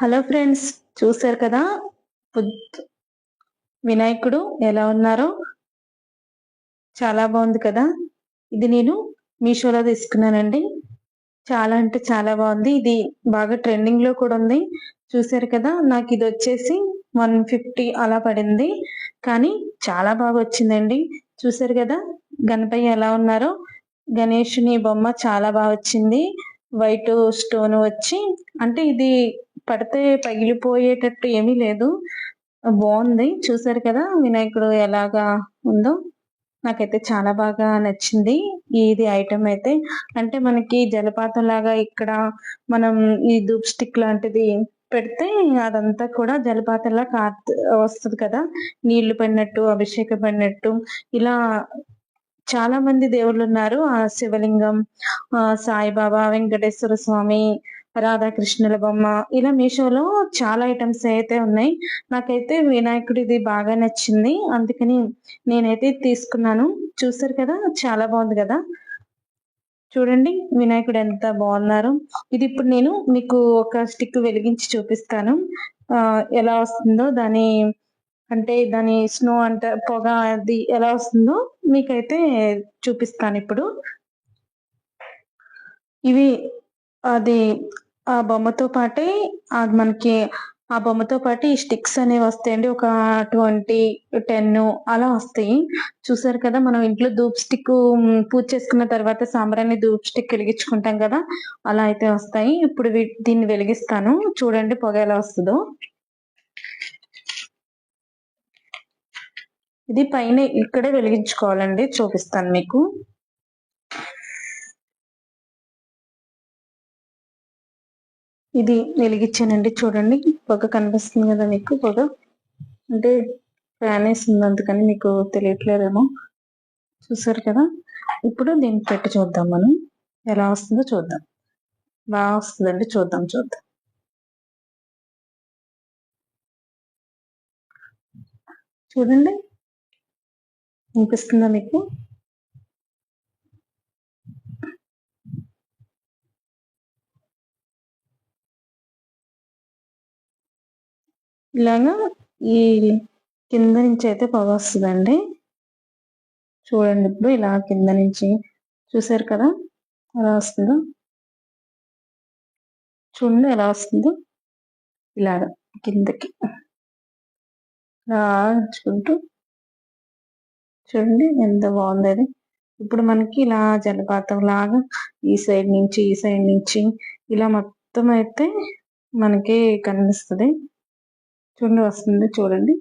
Hello friends, చూసారు కదా బుద్ధ్ వినాయకుడు ఎలా ఉన్నారో? చాలా బాగుంది కదా. ఇది నేను మీషోలో తీసుకున్నానండి. చాలా అంటే చాలా బాగుంది. ఇది బాగా ట్రెండింగ్ లో కూడా ఉంది. చూసారు కదా, నాకు ఇది వచ్చేసి 150 అలా పడింది. కానీ చాలా బాగా వచ్చిందండి. చూసారు కదా గణపయ్య ఎలా ఉన్నారో? గణేషుని బొమ్మ చాలా బాగా వచ్చింది. వైట్ స్టోన్ వచ్చి, అంటే ఇది పడితే పగిలిపోయేటట్టు ఏమీ లేదు. బాగుంది. చూసారు కదా వినాయకుడు ఎలాగా ఉందో? నాకైతే చాలా బాగా నచ్చింది ఇది ఐటమ్ అయితే. అంటే మనకి జలపాతం లాగా ఇక్కడ మనం ఈ ధూప్ స్టిక్ లాంటిది పెడితే అదంతా కూడా జలపాతంలా వస్తుంది కదా, నీళ్లు పడినట్టు, అభిషేకం పడినట్టు. ఇలా చాలా మంది దేవుళ్ళు ఉన్నారు. ఆ శివలింగం, సాయిబాబా, వెంకటేశ్వర స్వామి, రాధాకృష్ణుల బొమ్మ, ఇలా మీషోలో చాలా ఐటమ్స్ అయితే ఉన్నాయి. నాకైతే వినాయకుడిది బాగా నచ్చింది, అందుకని నేనైతే ఇది తీసుకున్నాను. చూసారు కదా చాలా బాగుంది కదా. చూడండి వినాయకుడు ఎంత బాగున్నారు. ఇది ఇప్పుడు నేను మీకు ఒక స్టిక్ వెలిగించి చూపిస్తాను ఎలా వస్తుందో. దాని స్నో అంటే పొగ అది ఎలా వస్తుందో మీకైతే చూపిస్తాను ఇప్పుడు. ఇవి అది ఆ బొమ్మతో పాటే మనకి ఆ బొమ్మతో పాటు ఈ స్టిక్స్ అనేవి వస్తాయండి. ఒక 20, 10 అలా వస్తాయి. చూసారు కదా, మనం ఇంట్లో ధూప్ స్టిక్ పూజ చేసుకున్న తర్వాత సాంబ్రాన్ని ధూప్ స్టిక్ వెలిగించుకుంటాం కదా, అలా అయితే వస్తాయి. ఇప్పుడు దీన్ని వెలిగిస్తాను. చూడండి పొగ ఎలా వస్తుందో. ఇది పైన ఇక్కడే వెలిగించుకోవాలండి, చూపిస్తాను మీకు. ఇది వెలిగించానండి. చూడండి పొగ కనిపిస్తుంది కదా మీకు. పొగ అంటే ఫ్యాన్ వేస్తుంది, అందుకని మీకు తెలియట్లేదేమో. చూసారు కదా. ఇప్పుడు దీన్ని పెట్టి చూద్దాం, మనం ఎలా వస్తుందో చూద్దాం. బాగా వస్తుందండి, చూద్దాం. చూడండి వినిపిస్తుందా మీకు? ఇలాగా ఈ కింద నుంచి అయితే పొగ వస్తుందండి. చూడండి ఇప్పుడు ఇలా కింద నుంచి. చూసారు కదా ఎలా వస్తుందో? చూడండి ఎలా వస్తుందో. ఇలాగా కిందకి రాచుకుంటూ. చూడండి ఎంత బాగుంది అది. ఇప్పుడు మనకి ఇలా జలపాతం లాగా ఈ సైడ్ నుంచి ఇలా మొత్తం అయితే మనకి కనిపిస్తుంది. చూడండి వస్తుంది. చూడండి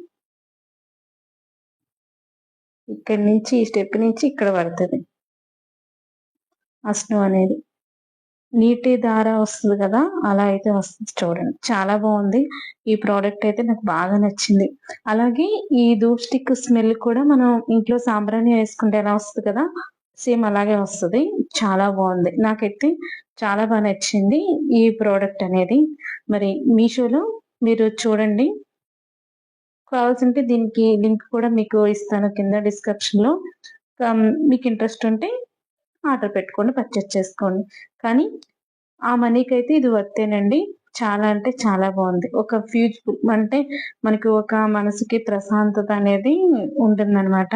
ఇక్కడి నుంచి ఈ స్టెప్ నుంచి ఇక్కడ పడుతుంది ఆ స్నో అనేది. నీటి దార వస్తుంది కదా, అలా అయితే వస్తుంది. చూడండి చాలా బాగుంది. ఈ ప్రోడక్ట్ అయితే నాకు బాగా నచ్చింది. అలాగే ఈ ధూప్ స్టిక్ స్మెల్ కూడా మనం ఇంట్లో సాంబ్రాణి వేసుకుంటే ఎలా వస్తుంది కదా, సేమ్ అలాగే వస్తుంది. చాలా బాగుంది. నాకైతే చాలా బాగా నచ్చింది ఈ ప్రోడక్ట్ అనేది. మరి మీషోలో మీరు చూడండి. కావాల్సింటే దీనికి లింక్ కూడా మీకు ఇస్తాను కింద డిస్క్రిప్షన్ లో. మీకు ఇంట్రెస్ట్ ఉంటే ఆర్డర్ పెట్టుకోండి, పర్చేస్ చేసుకోండి. కానీ ఆ మనీకి అయితే ఇది వర్తేనండి. చాలా అంటే చాలా బాగుంది. ఒక ఫ్యూజ్ఫుల్ అంటే మనకి ఒక మనసుకి ప్రశాంతత అనేది ఉంటుందన్నమాట.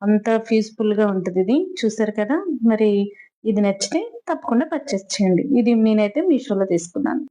అంత పీస్ఫుల్ గా ఉంటుంది ఇది. చూసారు కదా. మరి ఇది నచ్చితే తప్పకుండా పర్చేస్ చేయండి. ఇది నేనైతే మీషోలో తీసుకున్నాను.